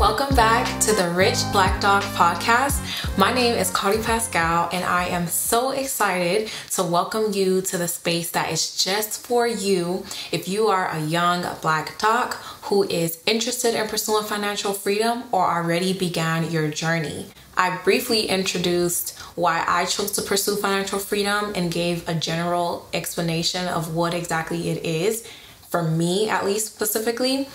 Welcome back to the Rich Black Dog podcast. My name is Cardi Pascal, and I am so excited to welcome you to the space that is just for you if you are a young Black dog who is interested in pursuing financial freedom or already began your journey. I briefly introduced why I chose to pursue financial freedom and gave a general explanation of what exactly it is, for me at least specifically.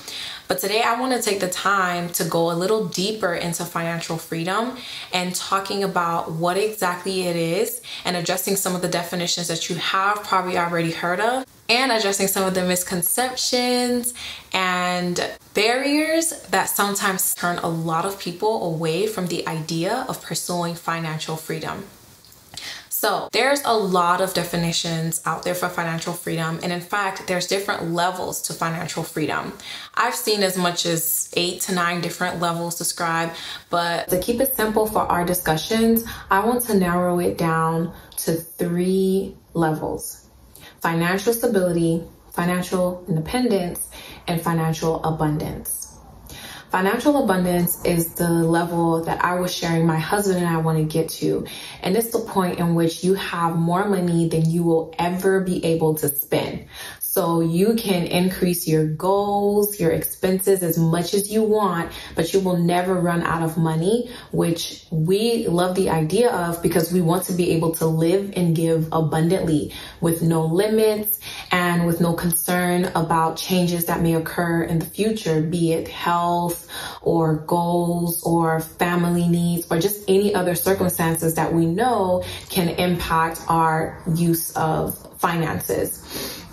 But today I want to take the time to go a little deeper into financial freedom and talking about what exactly it is and addressing some of the definitions that you have probably already heard of and addressing some of the misconceptions and barriers that sometimes turn a lot of people away from the idea of pursuing financial freedom. So there's a lot of definitions out there for financial freedom. And in fact, there's different levels to financial freedom. I've seen as much as 8 to 9 different levels described, but to keep it simple for our discussions, I want to narrow it down to 3 levels: financial stability, financial independence, and financial abundance. Financial abundance is the level that I was sharing my husband and I want to get to. And it's the point in which you have more money than you will ever be able to spend. So you can increase your goals, your expenses as much as you want, but you will never run out of money, which we love the idea of because we want to be able to live and give abundantly with no limits and with no concern about changes that may occur in the future, be it health or goals or family needs or just any other circumstances that we know can impact our use of finances.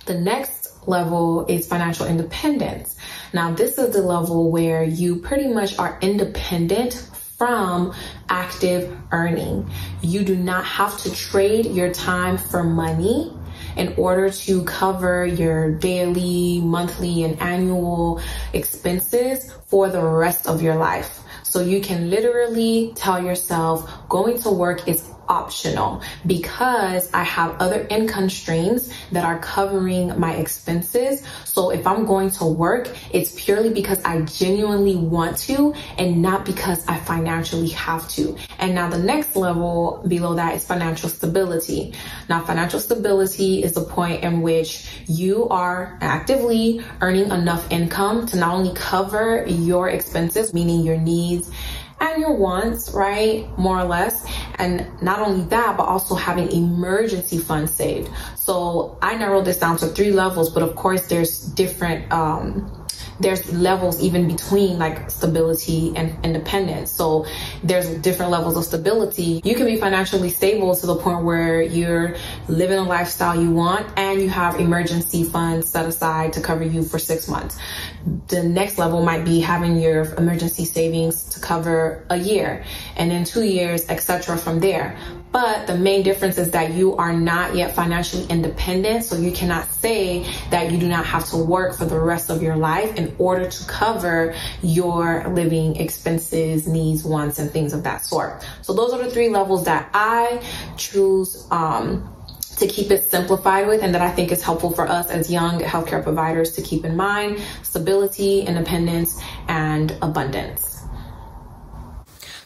The next level is financial independence. Now, this is the level where you pretty much are independent from active earning. You do not have to trade your time for money in order to cover your daily, monthly, and annual expenses for the rest of your life. So you can literally tell yourself going to work is optional because I have other income streams that are covering my expenses. So if I'm going to work, it's purely because I genuinely want to and not because I financially have to. And now the next level below that is financial stability. Now, financial stability is the point in which you are actively earning enough income to not only cover your expenses, meaning your needs and your wants, right? More or less. And not only that, but also having emergency funds saved. So I narrowed this down to 3 levels, but of course there's different, there's levels even between like stability and independence. So there's different levels of stability. You can be financially stable to the point where you're living a lifestyle you want and you have emergency funds set aside to cover you for 6 months. The next level might be having your emergency savings to cover a year and then 2 years, etc. from there. But the main difference is that you are not yet financially independent. So you cannot say that you do not have to work for the rest of your life in order to cover your living expenses, needs, wants, and things of that sort. So those are the 3 levels that I choose to keep it simplified with and that I think is helpful for us as young healthcare providers to keep in mind: stability, independence, and abundance.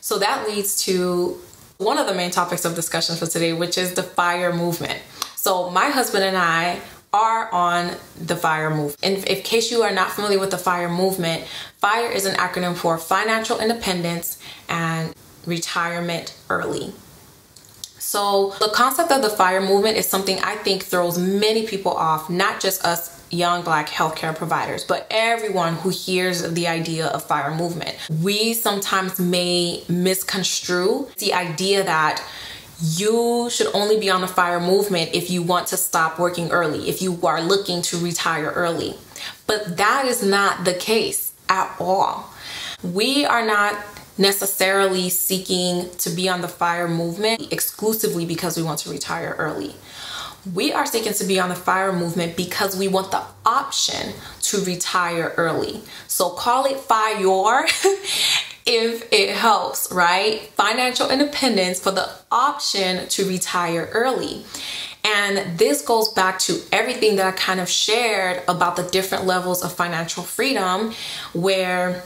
So that leads to one of the main topics of discussion for today, which is the FIRE movement. So my husband and I are on the FIRE movement. And in case you are not familiar with the FIRE movement, FIRE is an acronym for financial independence and retirement early. So the concept of the FIRE movement is something I think throws many people off, not just us young Black healthcare providers, but everyone who hears the idea of FIRE movement. We sometimes may misconstrue the idea that you should only be on the FIRE movement if you want to stop working early, if you are looking to retire early. But that is not the case at all. We are not necessarily seeking to be on the FIRE movement exclusively because we want to retire early. We are seeking to be on the FIRE movement because we want the option to retire early. So call it FIRE if it helps, right? Financial independence for the option to retire early. And this goes back to everything that I kind of shared about the different levels of financial freedom, where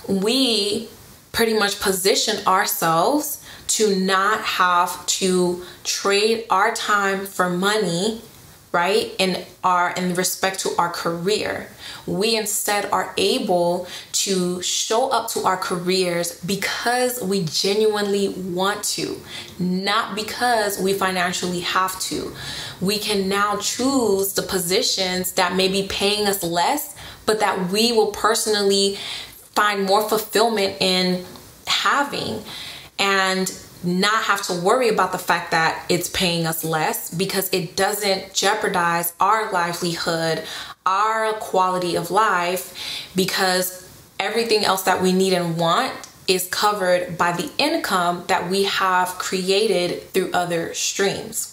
we pretty much position ourselves to not have to trade our time for money, right? In respect to our career. We instead are able to show up to our careers because we genuinely want to, not because we financially have to. We can now choose the positions that may be paying us less, but that we will personally find more fulfillment in having, and not have to worry about the fact that it's paying us less, because it doesn't jeopardize our livelihood, our quality of life, because everything else that we need and want is covered by the income that we have created through other streams.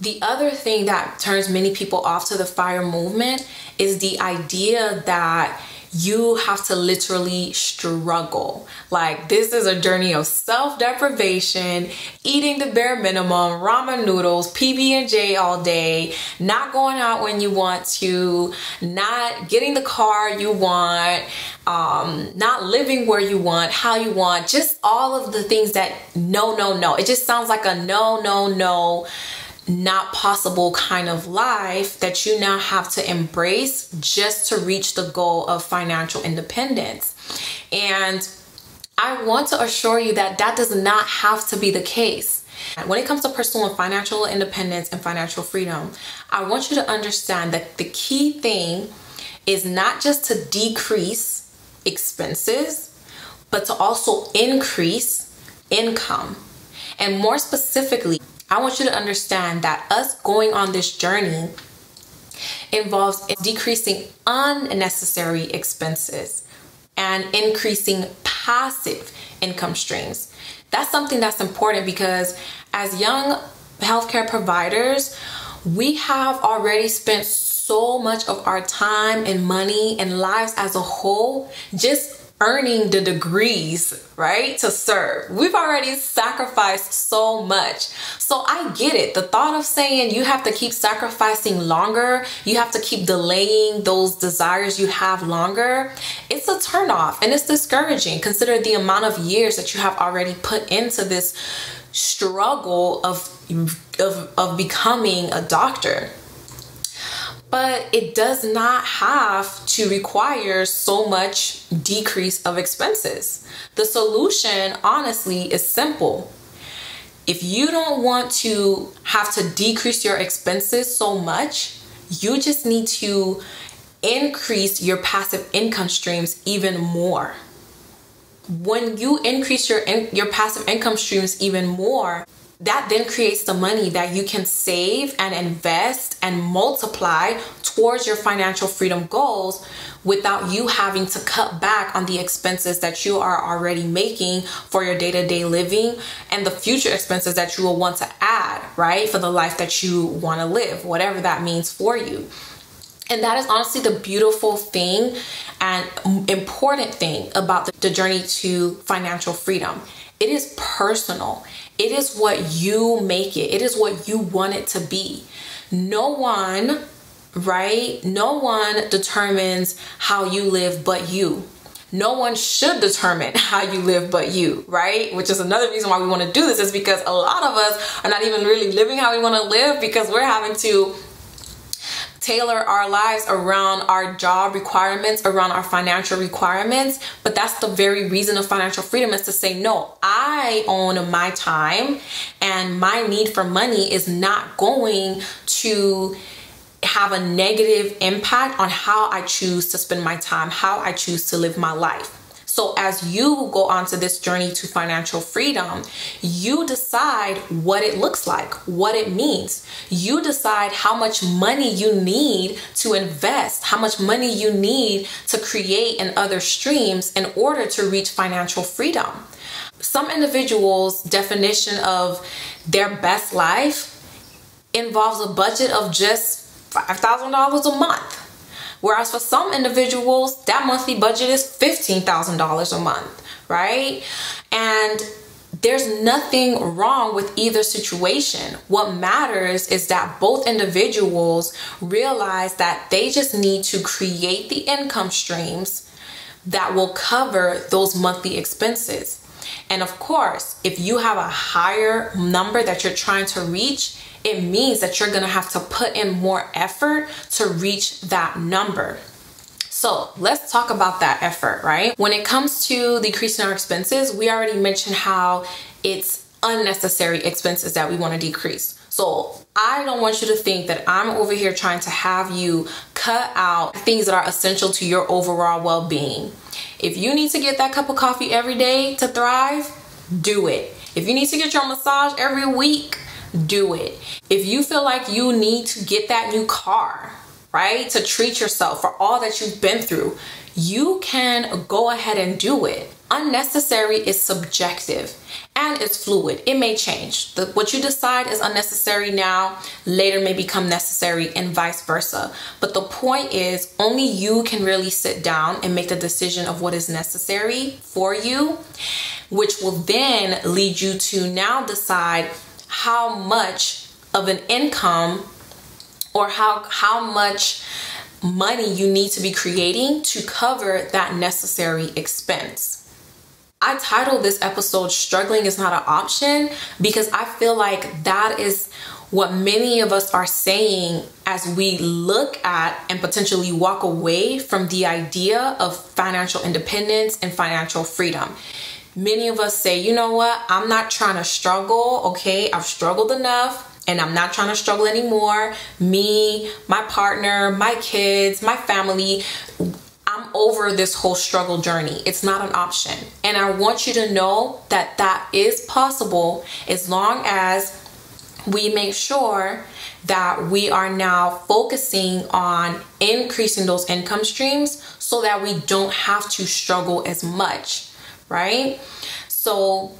The other thing that turns many people off to the FIRE movement is the idea that you have to literally struggle. Like, this is a journey of self-deprivation, eating the bare minimum, ramen noodles, PB&J all day, not going out when you want to, not getting the car you want, not living where you want, how you want, just all of the things that no. It just sounds like a no, not possible kind of life that you now have to embrace just to reach the goal of financial independence. And I want to assure you that that does not have to be the case. When it comes to pursuing financial independence and financial freedom, I want you to understand that the key thing is not just to decrease expenses, but to also increase income. And more specifically, I want you to understand that us going on this journey involves decreasing unnecessary expenses and increasing passive income streams. That's something that's important, because as young healthcare providers, we have already spent so much of our time and money and lives as a whole just earning the degrees, right, to serve. We've already sacrificed so much. So I get it. The thought of saying you have to keep sacrificing longer, you have to keep delaying those desires you have longer, it's a turnoff and it's discouraging. Consider the amount of years that you have already put into this struggle of becoming a doctor. But it does not have to require so much decrease of expenses. The solution, honestly, is simple. If you don't want to have to decrease your expenses so much, you just need to increase your passive income streams even more. When you increase your passive income streams even more, that then creates the money that you can save and invest and multiply towards your financial freedom goals without you having to cut back on the expenses that you are already making for your day-to-day living and the future expenses that you will want to add, right, for the life that you want to live, whatever that means for you. And that is honestly the beautiful thing and important thing about the journey to financial freedom. It is personal. It is what you make it. It is what you want it to be. No one, right? No one determines how you live but you. No one should determine how you live but you, right? Which is another reason why we want to do this, is because a lot of us are not even really living how we want to live, because we're having to tailor our lives around our job requirements, around our financial requirements. But that's the very reason of financial freedom, is to say, no, I own my time, and my need for money is not going to have a negative impact on how I choose to spend my time, how I choose to live my life. So as you go on to this journey to financial freedom, you decide what it looks like, what it means. You decide how much money you need to invest, how much money you need to create in other streams in order to reach financial freedom. Some individuals' definition of their best life involves a budget of just $5,000 a month. Whereas for some individuals, that monthly budget is $15,000 a month, right? And there's nothing wrong with either situation. What matters is that both individuals realize that they just need to create the income streams, that will cover those monthly expenses. And of course, if you have a higher number that you're trying to reach, it means that you're gonna have to put in more effort to reach that number. So let's talk about that effort, right? When it comes to decreasing our expenses, we already mentioned how it's unnecessary expenses that we want to decrease. So I don't want you to think that I'm over here trying to have you cut out things that are essential to your overall well-being. If you need to get that cup of coffee every day to thrive, do it. If you need to get your massage every week, do it. If you feel like you need to get that new car, right, to treat yourself for all that you've been through, you can go ahead and do it. Unnecessary is subjective and it's fluid. It may change. What you decide is unnecessary now, later may become necessary, and vice versa. But the point is, only you can really sit down and make the decision of what is necessary for you, which will then lead you to now decide how much of an income or how much money you need to be creating to cover that necessary expense. I titled this episode "Struggling is Not an Option" because I feel like that is what many of us are saying as we look at and potentially walk away from the idea of financial independence and financial freedom. Many of us say, you know what, I'm not trying to struggle, okay? I've struggled enough. And I'm not trying to struggle anymore. Me, my partner, my kids, my family, I'm over this whole struggle journey. It's not an option. And I want you to know that that is possible as long as we make sure that we are now focusing on increasing those income streams so that we don't have to struggle as much, right? So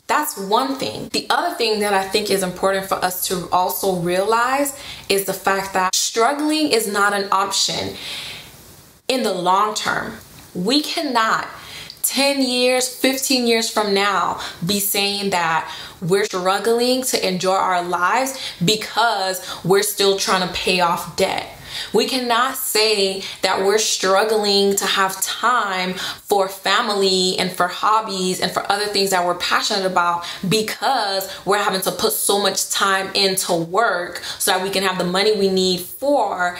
that's one thing. The other thing that I think is important for us to also realize is the fact that struggling is not an option in the long term. We cannot 10 years, 15 years from now be saying that we're struggling to enjoy our lives because we're still trying to pay off debt. We cannot say that we're struggling to have time for family and for hobbies and for other things that we're passionate about because we're having to put so much time into work so that we can have the money we need for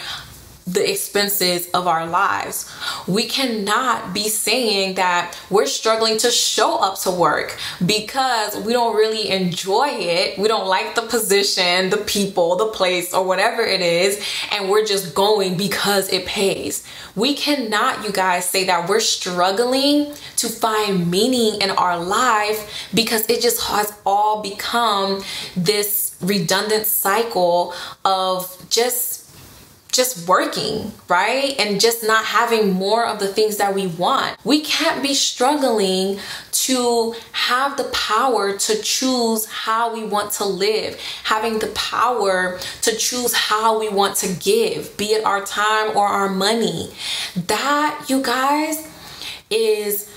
the expenses of our lives. We cannot be saying that we're struggling to show up to work because we don't really enjoy it. We don't like the position, the people, the place, or whatever it is, and we're just going because it pays. We cannot, you guys, say that we're struggling to find meaning in our life because it just has all become this redundant cycle of just working, right? And just not having more of the things that we want. We can't be struggling to have the power to choose how we want to live, having the power to choose how we want to give, be it our time or our money. That, you guys, is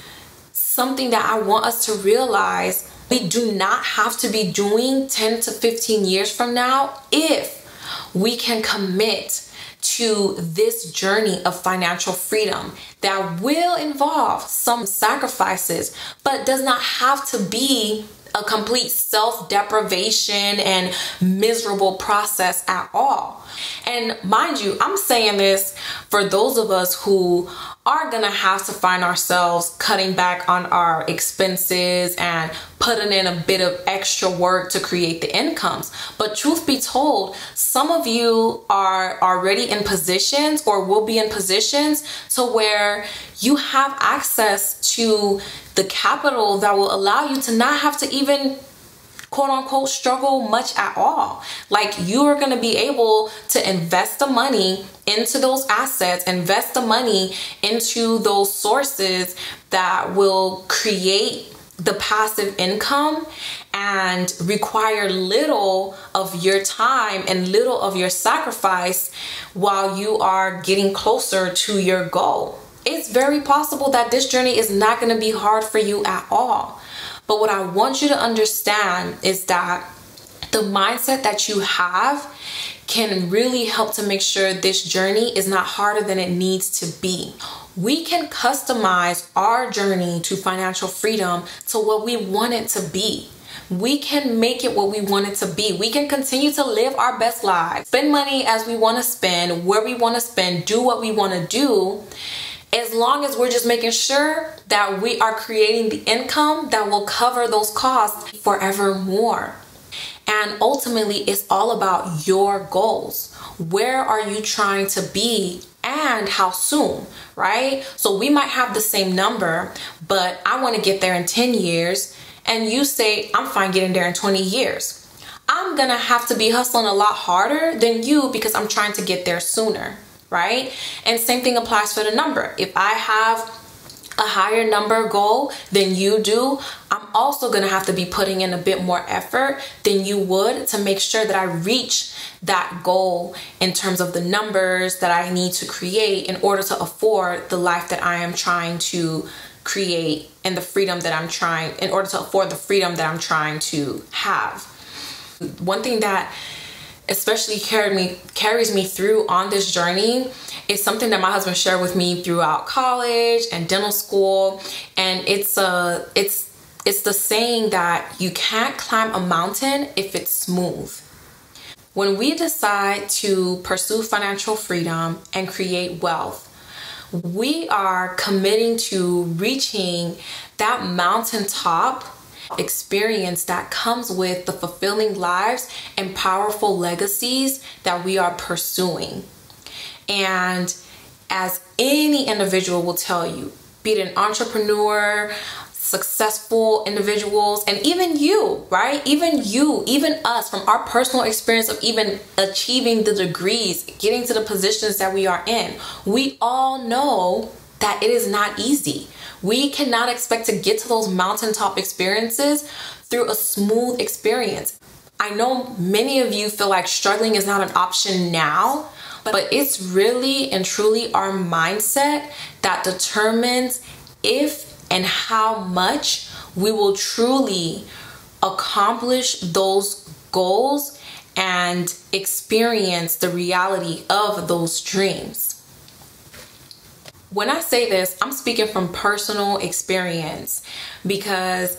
something that I want us to realize we do not have to be doing 10 to 15 years from now if we can commit to this journey of financial freedom that will involve some sacrifices, but does not have to be a complete self-deprivation and miserable process at all. And mind you, I'm saying this for those of us who are gonna have to find ourselves cutting back on our expenses and putting in a bit of extra work to create the incomes. But truth be told, some of you are already in positions or will be in positions to where you have access to the capital that will allow you to not have to even quote unquote struggle much at all. Like, you are going to be able to invest the money into those assets, invest the money into those sources that will create the passive income and require little of your time and little of your sacrifice while you are getting closer to your goal. It's very possible that this journey is not going to be hard for you at all. But what I want you to understand is that The mindset that you have can really help to make sure this journey is not harder than it needs to be. We can customize our journey to financial freedom to what we want it to be. We can make it what we want it to be. We can continue to live our best lives, spend money as we want to spend, where we want to spend, do what we want to do, as long as we're just making sure that we are creating the income that will cover those costs forevermore. And ultimately, it's all about your goals. Where are you trying to be and how soon, right? So we might have the same number, but I want to get there in 10 years. And you say, I'm fine getting there in 20 years. I'm going to have to be hustling a lot harder than you because I'm trying to get there sooner, right? And same thing applies for the number. If I have a higher number goal than you do, I'm also going to have to be putting in a bit more effort than you would to make sure that I reach that goal in terms of the numbers that I need to create in order to afford the life that I am trying to create and the freedom that I'm trying, in order to afford the freedom that I'm trying to have. One thing that especially carries me through on this journey is something that my husband shared with me throughout college and dental school. And it's the saying that you can't climb a mountain if it's smooth. When we decide to pursue financial freedom and create wealth, we are committing to reaching that mountaintop experience that comes with the fulfilling lives and powerful legacies that we are pursuing. And as any individual will tell you, be it an entrepreneur, successful individuals, and even you, right? Even you, even us, from our personal experience of even achieving the degrees, getting to the positions that we are in, we all know that it is not easy. We cannot expect to get to those mountaintop experiences through a smooth experience. I know many of you feel like struggling is not an option now, but it's really and truly our mindset that determines if and how much we will truly accomplish those goals and experience the reality of those dreams. When I say this, I'm speaking from personal experience, because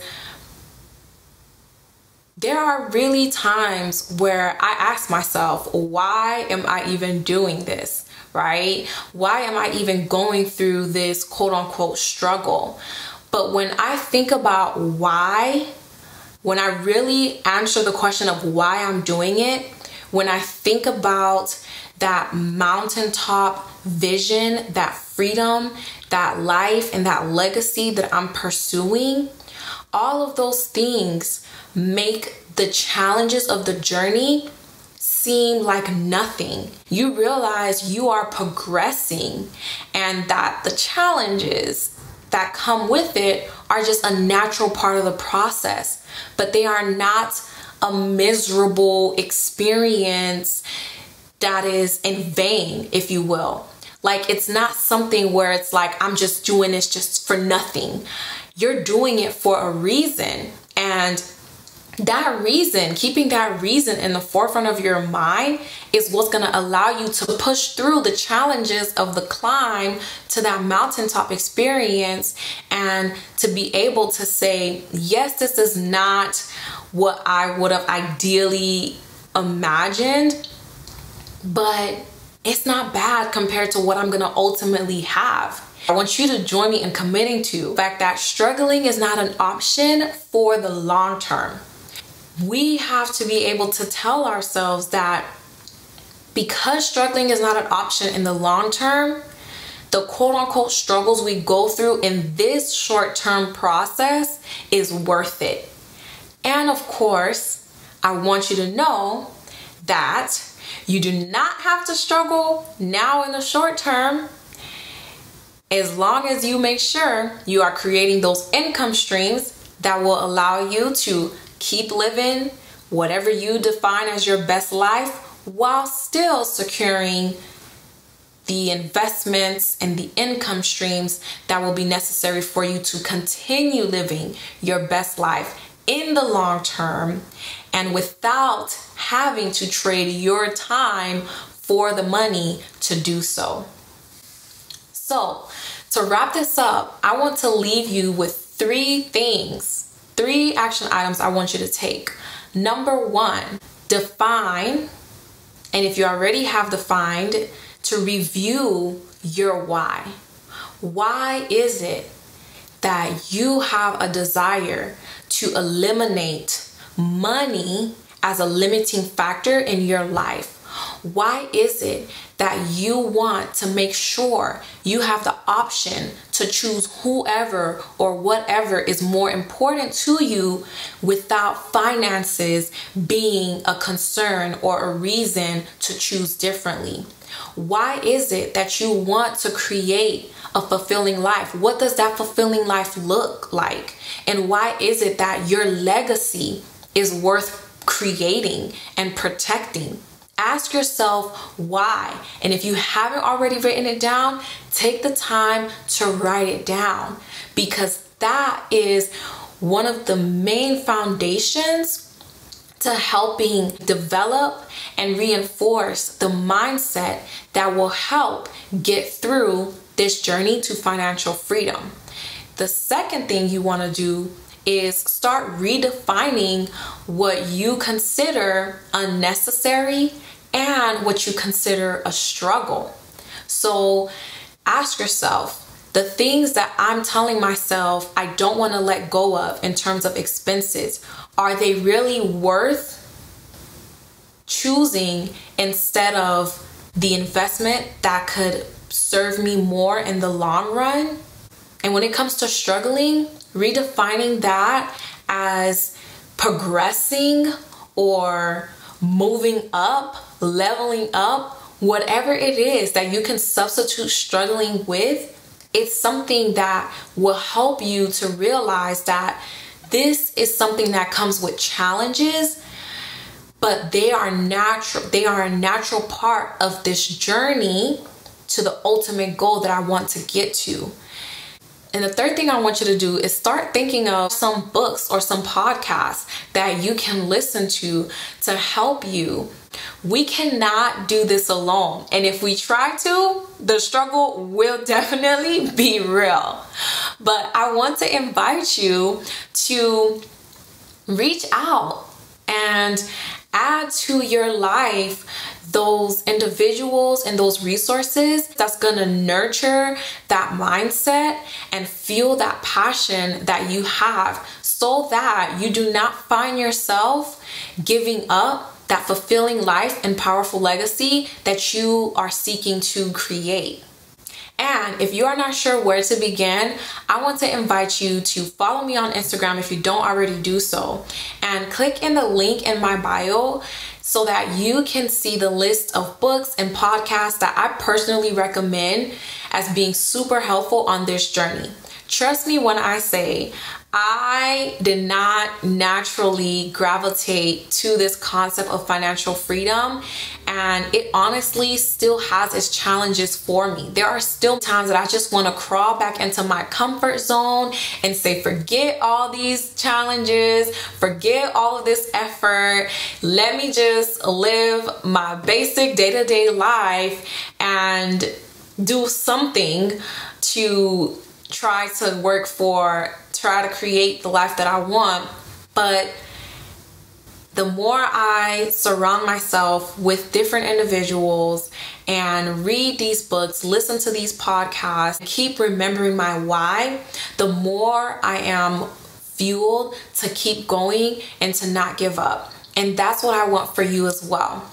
there are really times where I ask myself, why am I even doing this, right? Why am I even going through this quote unquote struggle? But when I think about why, when I really answer the question of why I'm doing it, when I think about that mountaintop vision, that freedom, that life, and that legacy that I'm pursuing, all of those things make the challenges of the journey seem like nothing. You realize you are progressing and that the challenges that come with it are just a natural part of the process, but they are not a miserable experience that is in vain, if you will. Like, it's not something where it's like, I'm just doing this just for nothing. You're doing it for a reason. And that reason, keeping that reason in the forefront of your mind is what's going to allow you to push through the challenges of the climb to that mountaintop experience, and to be able to say, yes, this is not what I would have ideally imagined, but it's not bad compared to what I'm going to ultimately have. I want you to join me in committing to the fact that struggling is not an option for the long term. We have to be able to tell ourselves that because struggling is not an option in the long term, the quote unquote struggles we go through in this short term process is worth it. And of course, I want you to know that you do not have to struggle now in the short term, as long as you make sure you are creating those income streams that will allow you to keep living whatever you define as your best life, while still securing the investments and the income streams that will be necessary for you to continue living your best life in the long term and without having to trade your time for the money to do so. So, to wrap this up, I want to leave you with 3 action items I want you to take. Number 1, define, and if you already have defined, to review your why. Why is it that you have a desire to eliminate money as a limiting factor in your life? Why is it that you want to make sure you have the option to choose whoever or whatever is more important to you without finances being a concern or a reason to choose differently? Why is it that you want to create a fulfilling life? What does that fulfilling life look like? And why is it that your legacy is worth creating and protecting? Ask yourself why. And if you haven't already written it down, take the time to write it down, because that is one of the main foundations to helping develop and reinforce the mindset that will help get through this journey to financial freedom. The second thing you want to do is start redefining what you consider unnecessary and what you consider a struggle. So ask yourself, the things that I'm telling myself I don't want to let go of in terms of expenses, are they really worth choosing instead of the investment that could serve me more in the long run? And when it comes to struggling, redefining that as progressing or moving up, leveling up, whatever it is that you can substitute struggling with, it's something that will help you to realize that this is something that comes with challenges, but they are natural. They are a natural part of this journey to the ultimate goal that I want to get to. And the third thing I want you to do is start thinking of some books or some podcasts that you can listen to help you. We cannot do this alone. And if we try to, the struggle will definitely be real. But I want to invite you to reach out and add to your life those individuals and those resources that's gonna nurture that mindset and fuel that passion that you have, so that you do not find yourself giving up that fulfilling life and powerful legacy that you are seeking to create. And if you are not sure where to begin, I want to invite you to follow me on Instagram if you don't already do so, and click in the link in my bio so that you can see the list of books and podcasts that I personally recommend as being super helpful on this journey. Trust me when I say I did not naturally gravitate to this concept of financial freedom, and it honestly still has its challenges for me. There are still times that I just want to crawl back into my comfort zone and say, forget all these challenges, forget all of this effort, let me just live my basic day-to-day life and do something to try to create the life that I want. But the more I surround myself with different individuals and read these books, listen to these podcasts, keep remembering my why, the more I am fueled to keep going and to not give up. And that's what I want for you as well.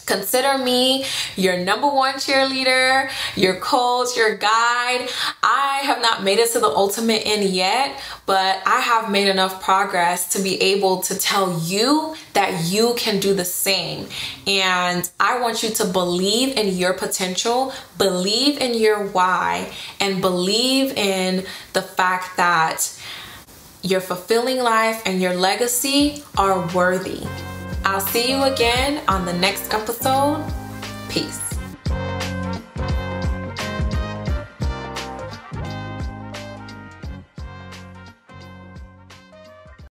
Consider me your number one cheerleader, your coach, your guide. I have not made it to the ultimate end yet, but I have made enough progress to be able to tell you that you can do the same. And I want you to believe in your potential, believe in your why, and believe in the fact that your fulfilling life and your legacy are worthy. I'll see you again on the next episode. Peace.